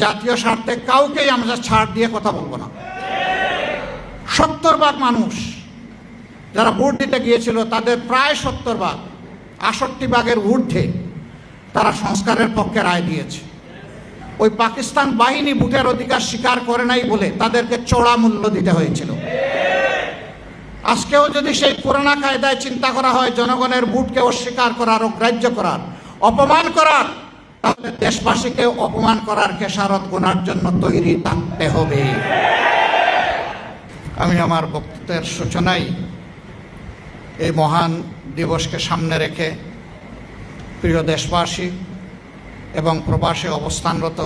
জাতীয় স্বার্থে কাউকেই আমরা ছাড় দিয়ে কথা বলবো না। 70 ভাগ মানুষ যারা ভোট দিতে গিয়েছিল তাদের প্রায় 70 ভাগ, 68 ভাগের ঊর্ধ্বে তারা সংস্কারের পক্ষে রায় দিয়েছে। ওই পাকিস্তান বাহিনী ভোটের অধিকার স্বীকার করে নাই বলে তাদেরকে চড়া মূল্য দিতে হয়েছিল। আজকেও যদি সেই পুরানা কায়দায় চিন্তা করা হয় জনগণের ভোটকে অস্বীকার করার, অগ্রাহ্য করার, অপমান করার, তাহলে দেশবাসীকে অপমান করার খেসারত গোনার জন্য তৈরি থাকতে হবে। আমি আমার বক্তব্যের সূচনায় এই মহান দিবসকে সামনে রেখে প্রিয় দেশবাসী এবং প্রবাসে অবস্থানরত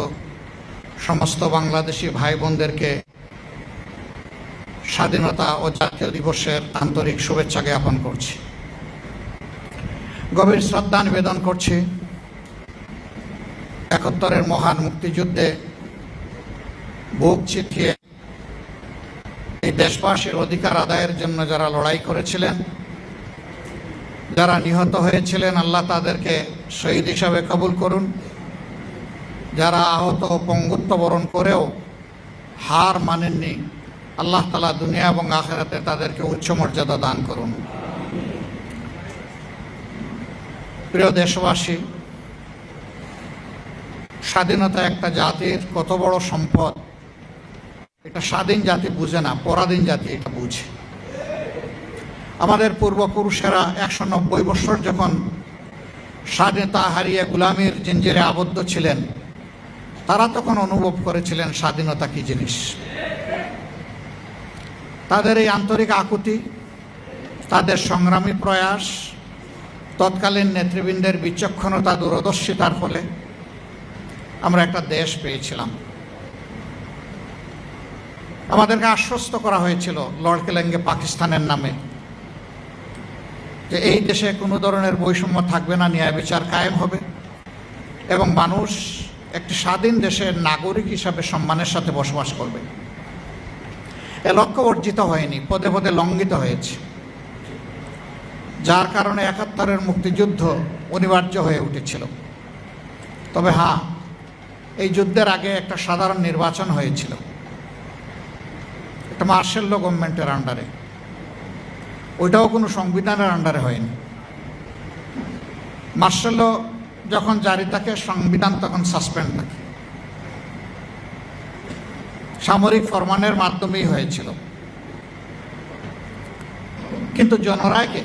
সমস্ত বাংলাদেশি ভাই বোনদেরকে স্বাধীনতা ও জাতীয় দিবসের আন্তরিক শুভেচ্ছা জ্ঞাপন করছি। গভীর শ্রদ্ধা নিবেদন করছি 71-এর মহান মুক্তিযুদ্ধে বুক চিতিয়ে এই দেশবাসীর অধিকার আদায়ের জন্য যারা লড়াই করেছিলেন, যারা নিহত হয়েছিলেন, আল্লাহ তাদেরকে শহীদ হিসাবে কবুল করুন। যারা আহত ও পঙ্গুত্ব বরণ করেও হার মানেননি, আল্লাহ তাআলা দুনিয়া এবং আখিরাতে তাদেরকে উচ্চ মর্যাদা দান করুন। প্রিয় দেশবাসী, স্বাধীনতা একটা জাতির কত বড় সম্পদ এটা স্বাধীন জাতি বুঝে না, পরাধীন জাতি এটা বুঝে। আমাদের পূর্বপুরুষেরা 190 বছর যখন স্বাধীনতা হারিয়ে গোলামির জিঞ্জিরে আবদ্ধ ছিলেন, তারা তখন অনুভব করেছিলেন স্বাধীনতা কি জিনিস। তাদের এই আন্তরিক আকুতি, তাদের সংগ্রামী প্রয়াস, তৎকালীন নেতৃবৃন্দের বিচক্ষণতা, দূরদর্শিতার ফলে আমরা একটা দেশ পেয়েছিলাম। আমাদেরকে আশ্বস্ত করা হয়েছিল লর্ড কেলেঙ্গে পাকিস্তানের নামে যে এই দেশে কোনো ধরনের বৈষম্য থাকবে না, ন্যায় বিচার কায়েম হবে এবং মানুষ একটি স্বাধীন দেশের নাগরিক হিসাবে সম্মানের সাথে বসবাস করবে। এ লক্ষ্য অর্জিত হয়নি, পদে পদে লঙ্ঘিত হয়েছে, যার কারণে 71-এর মুক্তিযুদ্ধ অনিবার্য হয়ে উঠেছিল। তবে হ্যাঁ, এই যুদ্ধের আগে একটা সাধারণ নির্বাচন হয়েছিল, একটা মার্শাল ল গভর্নমেন্টের আন্ডারে। ওইটাও কোনো সংবিধানের আন্ডারে হয়নি। মার্শাল ল যখন জারি থাকে, সংবিধান তখন সাসপেন্ড থাকে। সামরিক ফরমানের মাধ্যমেই হয়েছিল। কিন্তু জনরায়কে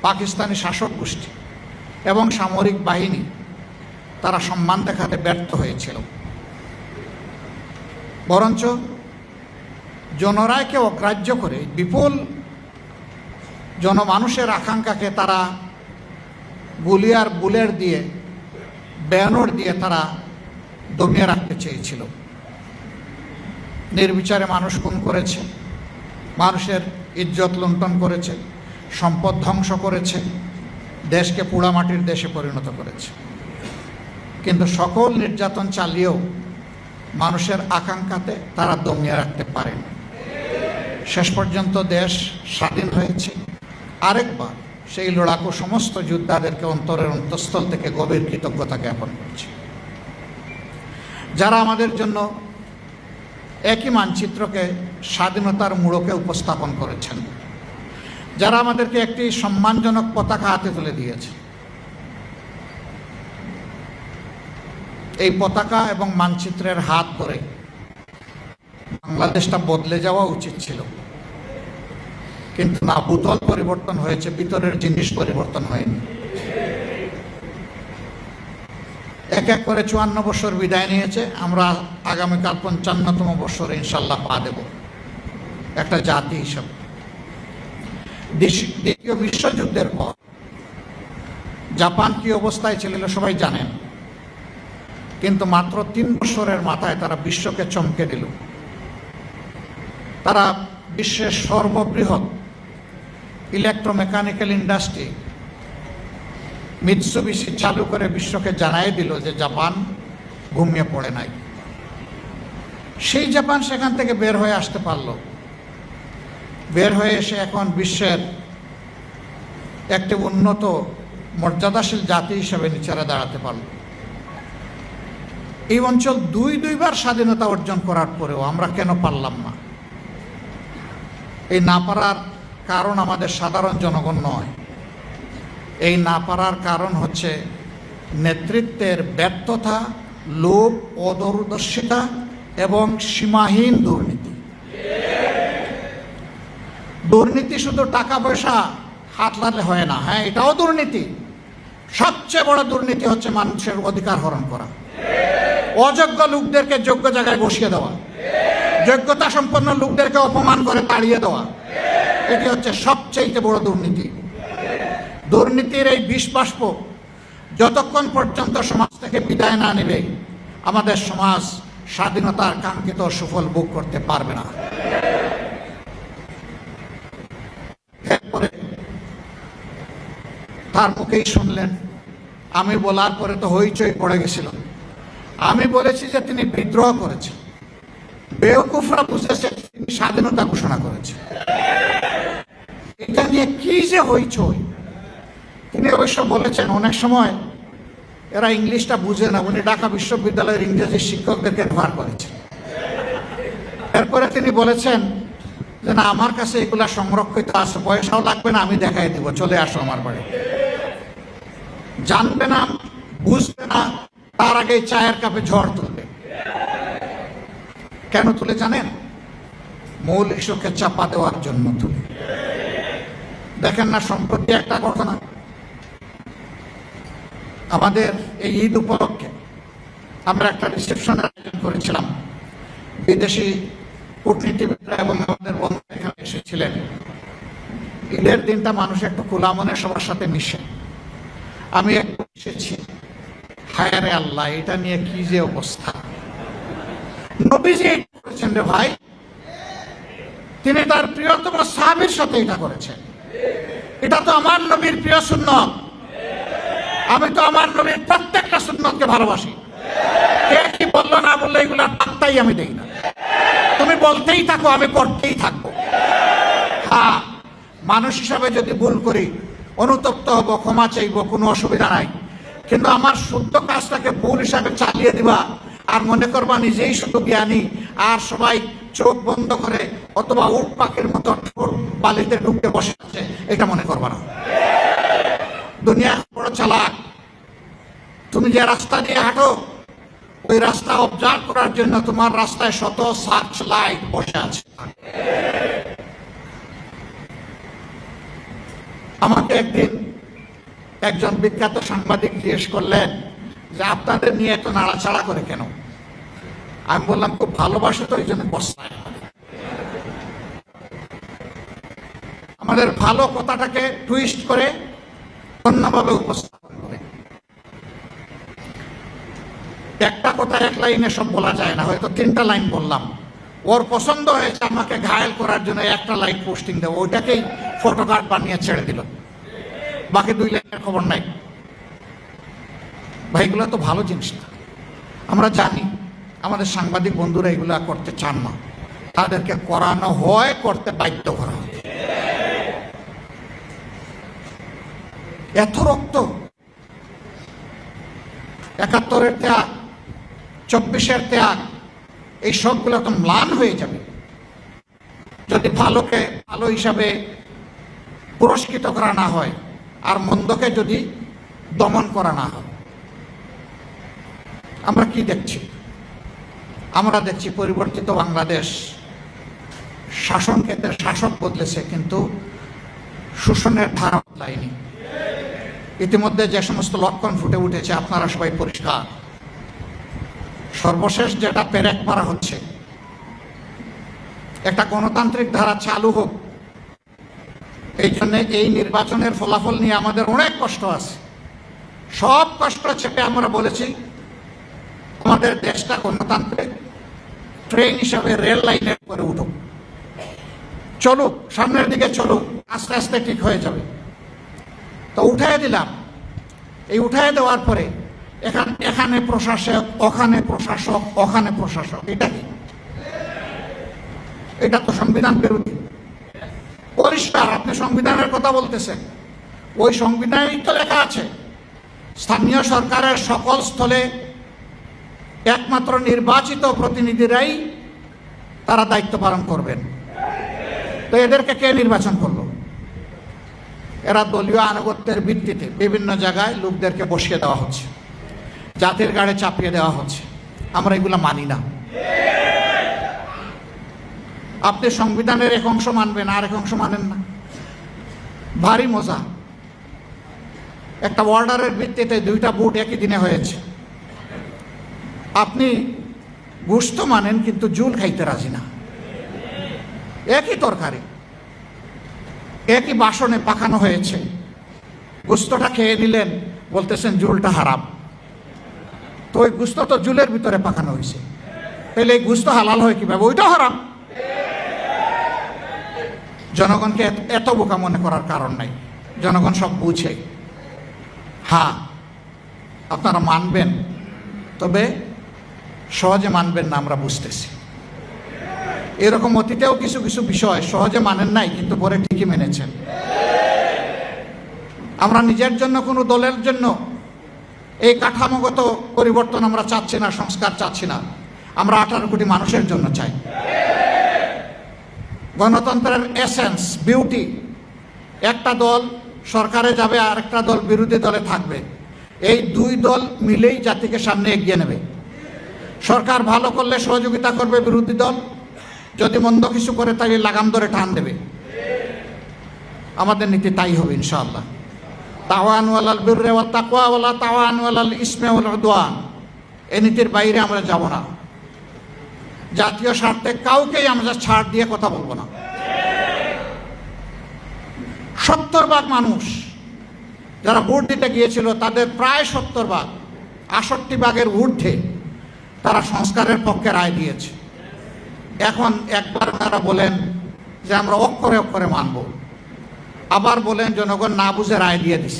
পাকিস্তানি শাসক গোষ্ঠী এবং সামরিক বাহিনী তারা সম্মান দেখাতে ব্যর্থ হয়েছিল। বরঞ্চ জনরায়কে অগ্রাহ্য করে বিপুল জনমানুষের আকাঙ্ক্ষাকে তারা গুলি আর বুলেট দিয়ে, ব্যানর দিয়ে তারা দমিয়ে রাখতে চেয়েছিল। নির্বিচারে মানুষ খুন করেছে, মানুষের ইজ্জত লুণ্ঠন করেছে, সম্পদ ধ্বংস করেছে, দেশকে পোড়ামাটির দেশে পরিণত করেছে। কিন্তু সকল নির্যাতন চালিয়েও মানুষের আকাঙ্ক্ষাতে তারা দমিয়ে রাখতে পারেন। শেষ পর্যন্ত দেশ স্বাধীন হয়েছে। আরেকবার সেই লড়াকু সমস্ত যোদ্ধাদেরকে অন্তরের অন্তঃস্থল থেকে গভীর কৃতজ্ঞতা জ্ঞাপন করছি, যারা আমাদের জন্য একই মানচিত্রকে স্বাধীনতার মূলকে উপস্থাপন করেছেন, যারা আমাদেরকে একটি সম্মানজনক পতাকা হাতে তুলে দিয়েছে। এই পতাকা এবং মানচিত্রের হাত ধরে বাংলাদেশটা বদলে যাওয়া উচিত ছিল, কিন্তু না, ভূতল পরিবর্তন হয়েছে, ভিতরের জিনিস পরিবর্তন হয়নি। এক এক করে 54 বছর বিদায় নিয়েছে। আমরা আগামীকাল 55তম বছরে ইনশাল্লাহ পা দেব একটা জাতি হিসাবে। দ্বিতীয় বিশ্বযুদ্ধের পর জাপান কি অবস্থায় ছিল সবাই জানেন, কিন্তু মাত্র 3 বছরের মাথায় তারা বিশ্বকে চমকে দিল। তারা বিশ্বের সর্ববৃহৎ ইলেকট্রোমেকানিক্যাল ইন্ডাস্ট্রি মিৎসুবিশি চালু করে বিশ্বকে জানাই দিল যে জাপান ঘুমিয়ে পড়ে নাই। সেই জাপান সেখান থেকে বের হয়ে আসতে পারল, বের হয়ে এসে এখন বিশ্বের একটি উন্নত মর্যাদাশীল জাতি হিসেবে নিচে দাঁড়াতে পারল। এই অঞ্চল দুইবার স্বাধীনতা অর্জন করার পরেও আমরা কেন পারলাম না? এই না পারার কারণ আমাদের সাধারণ জনগণ নয়। এই না পারার কারণ হচ্ছে নেতৃত্বের ব্যর্থতা, লোভ, অদূরদর্শিতা এবং সীমাহীন দুর্নীতি। দুর্নীতি শুধু টাকা পয়সা হাত লাগলে হয় না, হ্যাঁ এটাও দুর্নীতি। সবচেয়ে বড় দুর্নীতি হচ্ছে মানুষের অধিকার হরণ করা, অযোগ্য লোকদেরকে যোগ্য জায়গায় বসিয়ে দেওয়া, যোগ্যতা সম্পন্ন লোকদেরকে অপমান করে তাড়িয়ে দেওয়া, এটি হচ্ছে সবচেয়ে বড় দুর্নীতি। দুর্নীতির এই বিষবাষ্প যতক্ষণ পর্যন্ত সমাজ থেকে বিদায় না নেবে, আমাদের সমাজ স্বাধীনতার কাঙ্ক্ষিত সুফল ভোগ করতে পারবে না। এরপরে তার মুখেই শুনলেন, আমি বলার পরে তো হইচই পড়ে গেছিল। আমি বলেছি যে তিনি বিদ্রোহ করেছেন, বেওকুফরা বুঝেছে তিনি স্বাধীনতা ঘোষণা করেছেন। এটা নিয়ে কি যে হইচই। তিনি অবশ্য বলেছেন অনেক সময় এরা ইংলিশটা বুঝে না, উনি ঢাকা বিশ্ববিদ্যালয়ের ইংরেজি শিক্ষকদেরকে ব্যবহার করেছেন। এরপরে তিনি বলেছেন যে না, আমার কাছে এগুলা সংরক্ষিত আছে, পয়সাও লাগবে না, আমি দেখাই দিব, চলে আসো আমার বাড়ি। জানবে না, বুঝবে না, তার আগে চায়ের কাপে ঝড় তুলবে। কেন তুলে জানেন? মূল ইস্যুকে চাপা দেওয়ার জন্য তুলে। দেখেন না, সম্প্রতি একটা ঘটনা, আমাদের এই ঈদ উপলক্ষে আমরা একটা রিসেপশনের আয়োজন করেছিলাম। বিদেশি কূটনীতিবিদরা এবং আমাদের বন্ধুরা এখানে এসেছিলেন। ঈদের দিনটা মানুষ একটু খোলা মনে সবার সাথে মিশে। আমি একটু এসেছি, হায় রে আল্লাহ, এটা নিয়ে কি যে অবস্থা। নবীজি করেছেন রে ভাই, তিনি তার প্রিয়তম সাহাবীর সাথে এটা করেছেন। এটা তো আমার নবীর প্রিয় সুন্নত। আমি তো আমার নবীর প্রত্যেকটা সুন্নতকে ভালোবাসি। কে কি বললো না বললো এগুলো পাত্তাই আমি দেই না। তুমি বলতেই থাকো, আমি করতেই থাকবো। হ্যাঁ, মানুষ হিসাবে যদি ভুল করি অনুতপ্ত হব, ক্ষমা চাইব, কোনো অসুবিধা নাই। কিন্তু আমার শুদ্ধ কাজটাকে ভুল হিসাবে চালিয়ে দিবা আর মনে করবা নিজেই শুধু জ্ঞানী, আর সবাই চোখ বন্ধ করে অথবা উট পাখির মতো ঠোঁট বালিতে ঢুকতে বসে আছে, এটা মনে করবা না। দুনিয়া বড় চালাক। তুমি যে রাস্তা দিয়ে হাঁটো, ওই রাস্তা অবজার্ভ করার জন্য তোমার রাস্তায় শত সার্চ লাইট বসে আছে। আমাকে একদিন একজন বিখ্যাত সাংবাদিক জিজ্ঞেস করলেন যে আপনাদের নিয়ে এত নাড়াচাড়া করে কেন? আমি বললাম খুব ভালোবাসে তো, এই জন্য বস্তায় আমাদের ভালো কথাটাকে টুইস্ট করে অন্যভাবে উপস্থাপন করে। একটা কথা এক লাইনে সব বলা যায় না, হয়তো 3টা লাইন বললাম। ওর পছন্দ হয়েছে আমাকে ঘায়েল করার জন্য একটা লাইন পোস্টিং দেবো, ওইটাকেই ফটোকার্ড বানিয়ে ছেড়ে দিল, বাকি 2 লাইনের খবর নাই। ভাই, এগুলো তো ভালো জিনিস না। আমরা জানি আমাদের সাংবাদিক বন্ধুরা এগুলা করতে চান না, তাদেরকে করানো হয়, করতে বাধ্য করা হয়। এত রক্ত, 71-এর ত্যাগ, 24-এর ত্যাগ, এই সবগুলো তো ম্লান হয়ে যাবে যদি ভালোকে ভালো হিসাবে পুরস্কৃত করা না হয় আর মন্দকে যদি দমন করা না হয়। আমরা কি দেখছি? আমরা দেখছি পরিবর্তিত বাংলাদেশ। শাসন ক্ষেত্রে শাসক বদলেছে, কিন্তু শোষণের ধারা বদলায়নি। ইতিমধ্যে যে সমস্ত লক্ষণ ফুটে উঠেছে আপনারা সবাই পরিষ্কার। সর্বশেষ যেটা পেরেক মারা হচ্ছে, একটা গণতান্ত্রিক ধারা চালু হোক, এই জন্য এই নির্বাচনের ফলাফল নিয়ে আমাদের অনেক কষ্ট আছে। সব কষ্ট চেপে আমরা বলেছি আমাদের দেশটা গণতান্ত্রিক ট্রেন হিসাবে রেল লাইনের উপরে উঠুক, চলুক, সামনের দিকে চলুক, আস্তে আস্তে ঠিক হয়ে যাবে। তো উঠাই দিলাম। এই উঠাই দেওয়ার পরে এখানে প্রশাসক, ওখানে প্রশাসক, ওখানে প্রশাসক, এটা কি? এটা তো সংবিধান বিরোধী। পরিষ্কার, আপনি সংবিধানের কথা বলতেছেন, ওই সংবিধানেই তো লেখা আছে স্থানীয় সরকারের সকল স্থলে একমাত্র নির্বাচিত প্রতিনিধিরাই তারা দায়িত্ব পালন করবেন। তো এদেরকে কে নির্বাচন করলো? এরা দলীয় আনুগত্যের ভিত্তিতে বিভিন্ন জায়গায় লোকদেরকে বসিয়ে দেওয়া হচ্ছে, জাতির গাড়ে চাপিয়ে দেওয়া হচ্ছে। আমরা এগুলো মানি না। আপনি সংবিধানের এক অংশ মানবেন, আর এক অংশ মানেন না। ভারী মজা। একটা অর্ডারের ভিত্তিতে দুইটা ভোট একই দিনে হয়েছে। আপনি গোশত মানেন কিন্তু জুল খাইতে রাজি না। একই তরকারি একই বাসনে পাকানো হয়েছে, গোশতটা খেয়ে নিলেন, বলতেছেন জুলটা হারাম। তো ওই গোশত তো জুলের ভিতরে পাকানো হয়েছে, তাহলে এই গোশত হালাল হয় কিভাবে? ওইটাও হারাম। জনগণকে এত বোকা মনে করার কারণ নাই, জনগণ সব বুঝে। হ্যাঁ, আপনারা মানবেন, তবে সহজে মানবেন না, আমরা বুঝতেছি। এরকম অতীতেও কিছু কিছু বিষয় সহজে মানেন নাই, কিন্তু পরে ঠিকই মেনেছেন। আমরা নিজের জন্য, কোনো দলের জন্য এই কাঠামোগত পরিবর্তন আমরা চাচ্ছি না, সংস্কার চাচ্ছি না। আমরা 18 কোটি মানুষের জন্য চাই। গণতন্ত্রের এসেন্স, বিউটি, একটা দল সরকারে যাবে আর একটা দল বিরোধী দলে থাকবে, এই দুই দল মিলেই জাতিকে সামনে এগিয়ে নেবে। সরকার ভালো করলে সহযোগিতা করবে বিরোধী দল, যদি মন্দ কিছু করে তাই লাগাম ধরে টান দেবে। আমাদের নীতি তাই হবে ইনশাআল্লাহ। তাওয়ানু আলাল বিররি ওয়াত তাকওয়া ওয়ালা তাওয়ানু আলাল ইসমি ওয়াল উদওয়ান। এই নীতির বাইরে আমরা যাব না। জাতীয় স্বার্থে কাউকেই আমরা ছাড় দিয়ে কথা বলবো না। 70% মানুষ যারা ভোট দিতে গিয়েছিল, তাদের প্রায় 70%, 68% ঊর্ধ্বে তারা সংস্কারের পক্ষে রায় দিয়েছে। এখন একবার তারা বলেন যে আমরা অক্ষরে অক্ষরে মানব, আবার বলেন জনগণ না বুঝে রায় দিয়ে দিস।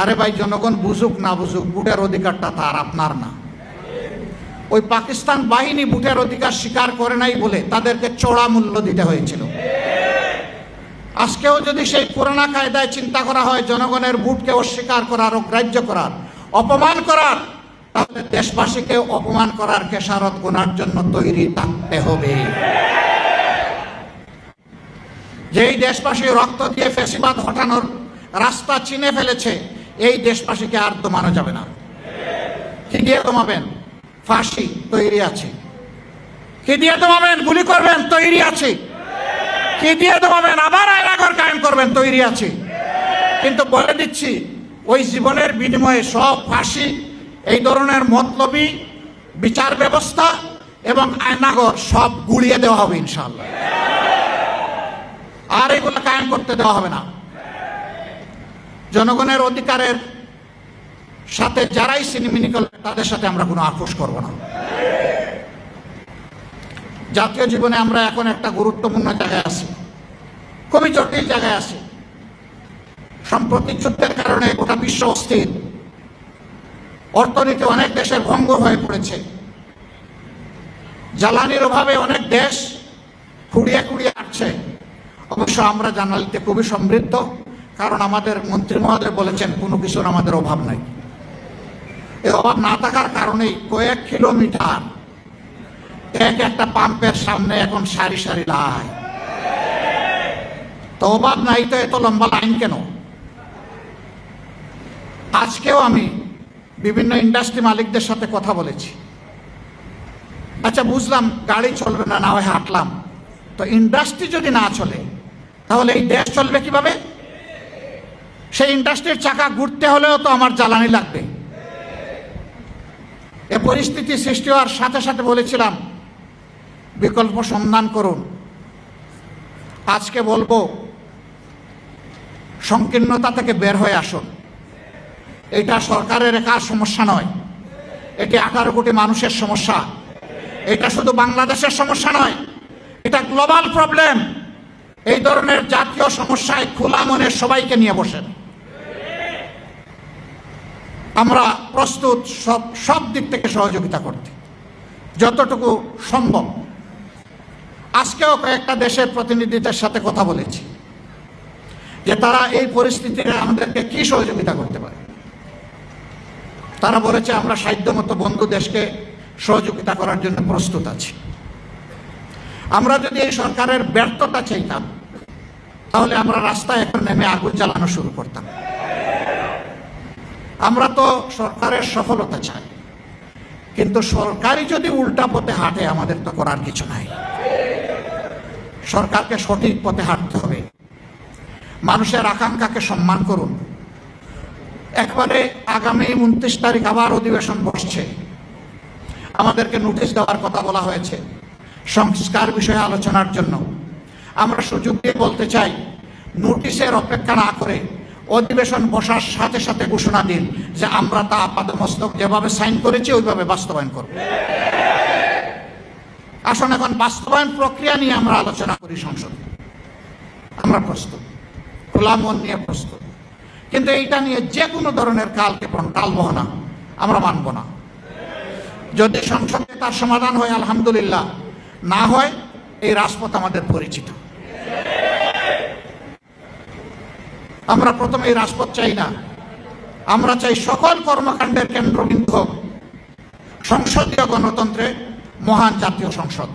আরে ভাই, জনগণ বুঝুক না বুঝুক, ভোটের অধিকারটা তার, আপনার না। ওই পাকিস্তান বাহিনী ভোটের অধিকার স্বীকার করে নাই বলে তাদেরকে চড়া মূল্য দিতে হয়েছিল। আজকেও যদি সেই পুরানা কায়দায় চিন্তা করা হয়, জনগণের ভোটকে অস্বীকার করার, অগ্রাহ্য করার, অপমান করার, তাহলে দেশবাসীকে অপমান করার খেসারত গোনার জন্য তৈরি থাকতে হবে। যেই দেশবাসী রক্ত দিয়ে ফ্যাসিবাদ হটানোর রাস্তা চিনে ফেলেছে, এই দেশবাসীকে আর দমানো যাবে না। কি দিয়ে দমাবেন? ফাঁসি তৈরি আছে। কি দিয়ে দমাবেন? গুলি করবেন, তৈরি আছে। কি দিয়ে দমাবেন? আবার আয়নাঘর কায়েম করবেন, তৈরি আছে। কিন্তু বলে দিচ্ছি, ওই জীবনের বিনিময়ে সব ফাঁসি, এই ধরনের মতলবী বিচার ব্যবস্থা এবং আয়নাঘর সব গুড়িয়ে দেওয়া হবে ইনশাআল্লাহ। আর এগুলো কায়েম করতে দেওয়া হবে না। জনগণের অধিকারের সাথে যারাই সিনেমিনি করবে, তাদের সাথে আমরা কোনো আপোষ করব না। জাতীয় জীবনে আমরা এখন একটা গুরুত্বপূর্ণ জায়গায় আছি, খুবই জটিল জায়গায় আছি। সাম্প্রতিক যুদ্ধের কারণে গোটা বিশ্ব অস্থির, অর্থনীতি অনেক দেশের ভঙ্গ হয়ে পড়েছে। জ্বালানির অভাবে অনেক দেশ খুঁড়িয়ে খুঁড়িয়ে আসছে। অবশ্য আমরা জ্বালানিতে খুবই সমৃদ্ধ, কারণ আমাদের মন্ত্রী মহোদয় বলেছেন কোনো কিছুর আমাদের অভাব নাই। এই অভাব না থাকার কারণেই কয়েক কিলোমিটার একটা পাম্পের সামনে এখন সারি সারি লাইন। তো অভাব নাই তো এত লম্বা লাইন কেন? আজকেও আমি বিভিন্ন ইন্ডাস্ট্রি মালিকদের সাথে কথা বলেছি। আচ্ছা, বুঝলাম গাড়ি চলবে না, না হয় হাঁটলাম। তো ইন্ডাস্ট্রি যদি না চলে, তাহলে এই দেশ চলবে কিভাবে? সেই ইন্ডাস্ট্রির চাকা ঘুরতে হলেও তো আমার জ্বালানি লাগবে। এ পরিস্থিতি সৃষ্টি হওয়ার সাথে সাথে বলেছিলাম বিকল্প সন্ধান করুন। আজকে বলবো সংকীর্ণতা থেকে বের হয়ে আসুন। এটা সরকারের একার সমস্যা নয়, এটি 18 কোটি মানুষের সমস্যা। এটা শুধু বাংলাদেশের সমস্যা নয়, এটা গ্লোবাল প্রবলেম। এই ধরনের জাতীয় সমস্যায় খোলা মনে সবাইকে নিয়ে বসেন। আমরা প্রস্তুত সব দিক থেকে সহযোগিতা করতে, যতটুকু সম্ভব। আজকেও কয়েকটা দেশের প্রতিনিধিদের সাথে কথা বলেছি যে তারা এই পরিস্থিতিতে আমাদেরকে কি সহযোগিতা করতে পারে। তারা বলেছে আমরা সাধ্যমতো বন্ধু দেশকে সহযোগিতা করার জন্য প্রস্তুত আছি। আমরা যদি এই সরকারের ব্যর্থতা চাইতাম, তাহলে আমরা রাস্তায় এখন নেমে আগুন জ্বালানো শুরু করতাম। আমরা তো সরকারের সফলতা চাই, কিন্তু সরকারই যদি উল্টা পথে হাঁটে, আমাদের তো করার কিছু নাই। সরকারকে সঠিক পথে হাঁটতে হবে। মানুষের আকাঙ্ক্ষাকে সম্মান করুন। একবারে আগামী 29 তারিখ আবার অধিবেশন বসছে, আমাদেরকে নোটিশ দেওয়ার কথা বলা হয়েছে সংস্কার বিষয়ে আলোচনার জন্য। আমরা সুযোগ দিয়ে বলতে চাই, নোটিশের অপেক্ষা না করে অধিবেশন বসার সাথে সাথে ঘোষণা দিন যে আমরা তা আপাদমস্তক যেভাবে সাইন করেছি ওইভাবে বাস্তবায়ন করব। আসুন এখন বাস্তবায়ন প্রক্রিয়া নিয়ে আমরা আলোচনা করি সংসদে। আমরা প্রস্তুত, খোলা মন নিয়ে প্রস্তুত, কিন্তু এইটা নিয়ে যে কোনো ধরনের কালক্ষেপণ, টালবাহানা আমরা মানব না। যদি সংসদে তার সমাধান হয় আলহামদুলিল্লাহ, না হয় এই রাজপথ আমাদের পরিচিত। আমরা প্রথমে এই রাজপথ চাই না, আমরা চাই সকল কর্মকাণ্ডের কেন্দ্রবিন্দু হোক সংসদীয় গণতন্ত্রে মহান জাতীয় সংসদ।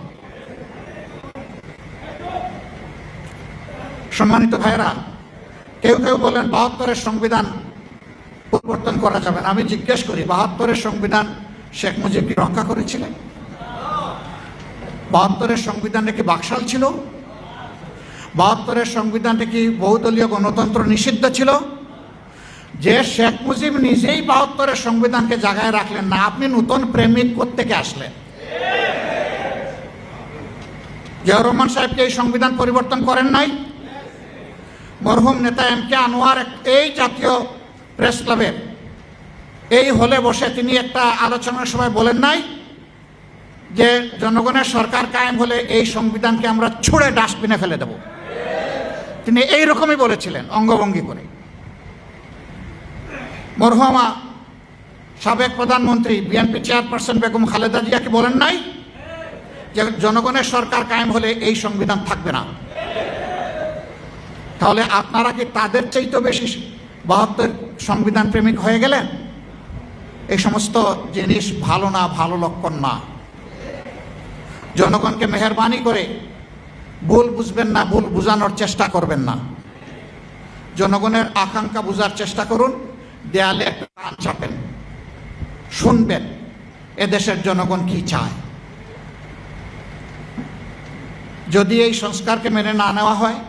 সম্মানিত ভাইয়েরা, কেউ কেউ বলেন 72-এর সংবিধান পরিবর্তন করা যাবে না। আমি জিজ্ঞেস করি, 72-এর সংবিধান শেখ মুজিব কি রক্ষা করেছিলেন? 72-এর সংবিধানটা কি বাকশাল ছিল? 72-এর সংবিধানটা কি বহুদলীয় গণতন্ত্র নিষিদ্ধ ছিল? যে শেখ মুজিব নিজেই 72-এর সংবিধানকে জাগায় রাখলেন না, আপনি নতুন প্রেমিক কোত্থেকে আসলেন? জিয়াউর রহমান সাহেবকে এই সংবিধান পরিবর্তন করেন নাই? মরহুম নেতা এম.কে. আনোয়ার এই জাতীয় প্রেস ক্লাবের এই হলে বসে তিনি একটা আলোচনার সময় বলেন নাই যে জনগণের সরকার কায়েম হলে এই সংবিধানকে আমরা ছুঁড়ে ডাস্টবিনে ফেলে দেব? তিনি এই রকমই বলেছিলেন অঙ্গভঙ্গি করে। মরহুমা সাবেক প্রধানমন্ত্রী বিএনপি চেয়ারপারসন বেগম খালেদা জিয়া কি বলেন নাই যে জনগণের সরকার কায়েম হলে এই সংবিধান থাকবে না? তাহলে আপনারা কি তাদের চাইতে বেশি 72 সংবিধান প্রেমিক হয়ে গেলেন? এই সমস্ত জিনিস ভালো না, ভালো লক্ষণ না। জনগণকে মেহেরবানি করে ভুল বুঝবেন না, ভুল বুঝানোর চেষ্টা করবেন না। জনগণের আকাঙ্ক্ষা বুঝার চেষ্টা করুন, দেয়ালে একটা কান চাপেন, শুনবেন এদেশের জনগণ কি চায়। যদি এই সংস্কারকে মেনে না নেওয়া হয়,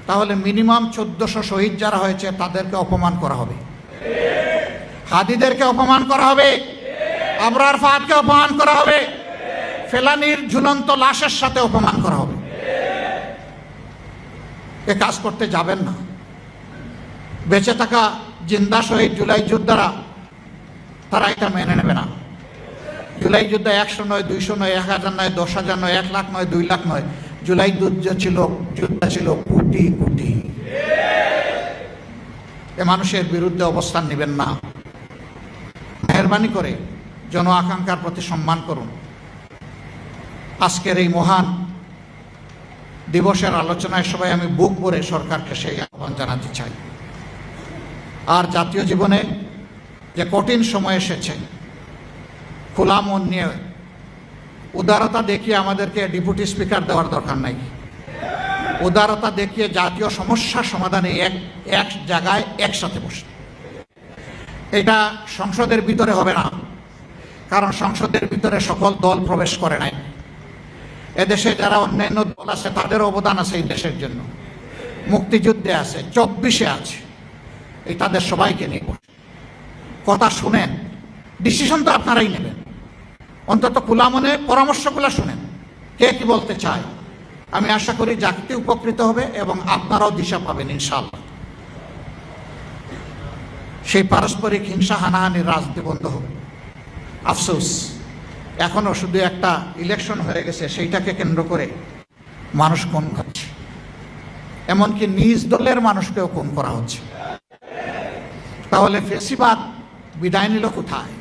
তাহলে মিনিমাম 1400 শহীদ যারা হয়েছে তাদেরকে অপমান করা হবে, হাদিদেরকে অপমান করা হবে, আবরার ফাহাদকে অপমান করা হবে, ফেলানির ঝুলন্ত লাশের সাথে অপমান করা হবে। এ কাজ করতে যাবেন না। বেঁচে থাকা জিন্দা শহীদ জুলাই যোদ্ধারা তারা এটা মেনে নেবে না। জুলাই যুদ্ধ 100 নয়, 200 নয়, 1000 নয়, 10,000 নয়, 1 লাখ নয়, 2 লাখ নয়, জুলাই যুদ্ধ ছিল কোটি কোটি। এ মানুষের বিরুদ্ধে অবস্থান নেবেন না। মেহরবানি করে জন আকাঙ্ক্ষার প্রতি সম্মান করুন। আজকের এই মহান দিবসের আলোচনায় সবাই আমি বুক ভরে সরকারকে সেই আহ্বান জানাতে চাই। আর জাতীয় জীবনে যে কঠিন সময় এসেছে, খোলা মন নিয়ে উদারতা দেখিয়ে আমাদেরকে ডেপুটি স্পিকার দেওয়ার দরকার নাই। উদারতা দেখিয়ে জাতীয় সমস্যার সমাধানে এক জায়গায় একসাথে বসে। এটা সংসদের ভিতরে হবে না, কারণ সংসদের ভিতরে সকল দল প্রবেশ করে নাই। এদেশে যারা অন্যান্য দল আছে তাদের অবদান আছে এই দেশের জন্য, মুক্তিযুদ্ধে আছে, 24-এ আছে। এই তাদের সবাইকে নিয়ে বসে কথা শুনেন, ডিসিশন তো আপনারাই নেবেন। অন্তত খোলা মনে পরামর্শগুলো শুনেন, কে কি বলতে চায়। আমি আশা করি জাতি উপকৃত হবে এবং আপনারাও দিশা পাবেন ইনশাআল্লাহ। সেই পারস্পরিক হিংসা হানাহানির রাজনীতি বন্ধ হবে। আফসোস, এখনো শুধু একটা ইলেকশন হয়ে গেছে, সেইটাকে কেন্দ্র করে মানুষ খুন খাচ্ছে, এমনকি নিজ দলের মানুষকেও খুন করা হচ্ছে। তাহলে ফেসিবাদ বিদায় নিল কোথায়?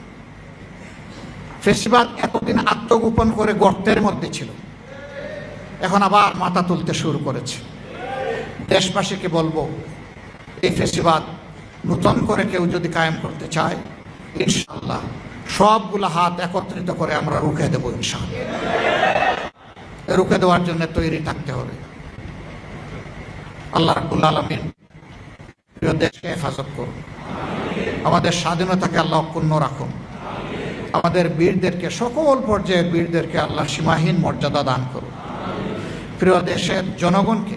ফেসিবাদ এতদিন আত্মগোপন করে গর্তের মধ্যে ছিল, এখন আবার মাথা তুলতে শুরু করেছে। দেশবাসীকে বলবো, এই ফেসিবাদ নতুন করে কেউ যদি কায়েম করতে চায়, ইনশাআল্লাহ সবগুলো হাত একত্রিত করে আমরা রুখে দেবো ইনশাআল্লাহ। রুখে দেওয়ার জন্য তৈরি থাকতে হবে। আল্লাহ রাব্বুল আলামিন প্রিয় দেশকে হেফাজত করুন, আমাদের স্বাধীনতাকে আল্লাহ অক্ষুণ্ণ রাখুন, আমাদের বীরদেরকে, সকল পর্যায়ের বীরদেরকে আল্লাহ সীমাহীন মর্যাদা দান করুন। প্রিয় দেশের জনগণকে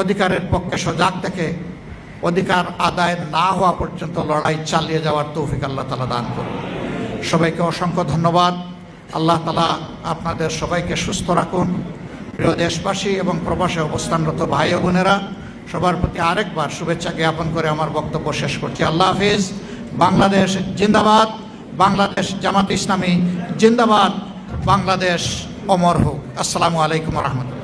অধিকারের পক্ষে সজাগ থেকে অধিকার আদায় না হওয়া পর্যন্ত লড়াই চালিয়ে যাওয়ার তৌফিক আল্লাহ তাআলা দান করুন। সবাইকে অসংখ্য ধন্যবাদ। আল্লাহ তাআলা আপনাদের সবাইকে সুস্থ রাখুন। প্রিয় দেশবাসী এবং প্রবাসে অবস্থানরত ভাই ও বোনেরা, সবার প্রতি আরেকবার শুভেচ্ছা জ্ঞাপন করে আমার বক্তব্য শেষ করছি। আল্লাহ হাফিজ। বাংলাদেশ জিন্দাবাদ, বাংলাদেশ জামাত ইসলামী জিন্দাবাদ, বাংলাদেশ অমর হোক। আসসালামু আলাইকুম ওয়া রাহমাতুল্লাহ।